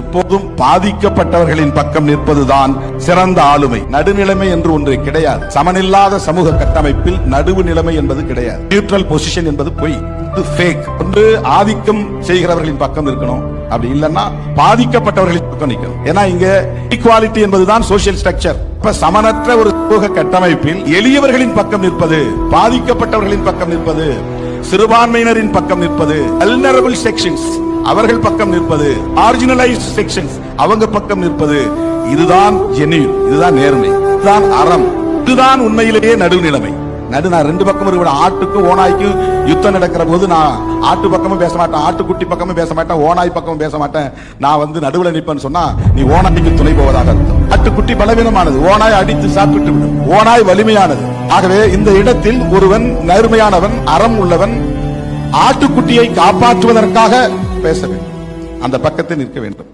எப்போதும் பாதிக்கப்பட்டவர்களின் பக்கம் நிற்பதுதான் சிறந்த ஆளுமை. நடுநிலைமை என்று ஒன்று கிடையாது. சமனில்லாத சமூக கட்டமைப்பில் நடுவு நிலைமை என்பது கிடையாது. நியூட்ரல் பொசிஷன் என்பது பொய், இது ஃபேக். ஒன்று ஆதிக்கம் செய்கிறவர்களின் பக்கம் இருக்கணும், அப்படி இல்லைன்னா பாதிக்கப்பட்டவர்களின் பக்கம் நிற்கணும். ஏன்னா இங்க ஈக்குவாலிட்டி என்பதுதான் சோசியல் ஸ்ட்ரக்சர். இப்ப சமனற்ற ஒரு சமூக கட்டமைப்பில் எளியவர்களின் பக்கம் நிற்பது, பாதிக்கப்பட்டவர்களின் பக்கம் நிற்பது, சிறுபான்மையினரின் பக்கம் நிற்பது, வல்னரபிள் செக்ஷன்ஸ் அவர்கள் பக்கம் நிற்பது, மார்ஜினலைஸ்ட் செக்ஷன்ஸ் அவங்க பக்கம் நிற்பது, இதுதான் ஜென்யூன், இதுதான் நேர்மை, இதுதான் அறம், இதுதான் உண்மையிலேயே நடுநிலைமை. நான் ரெண்டு பக்கம் இருக்கிற ஆட்டுக்கும் ஓனாய்க்கும் யுத்தம் நடக்கிற போது நான் ஆட்டு பக்கமும் பேச மாட்டேன், ஆட்டுக்குட்டி பக்கமும் பேச மாட்டேன், ஓனாய் பக்கமும் பேச மாட்டேன், நான் நடுவில் நிற்பேன்னு சொன்னா நீ ஓனாய்க்கு துணை போவதாக அர்த்தம். ஆட்டுக்குட்டி பலவீனமானது, ஓனாய் அடித்து சாப்பிட்டு விடும், ஓனாய் வலிமையானது. ஆகவே இந்த இடத்தில் ஒருவன் நேர்மையானவன், அறம் உள்ளவன், ஆட்டுக்குட்டியை காப்பாற்றுவதற்காக பேச வேண்டும், அந்த பக்கத்தில் நிற்க வேண்டும்.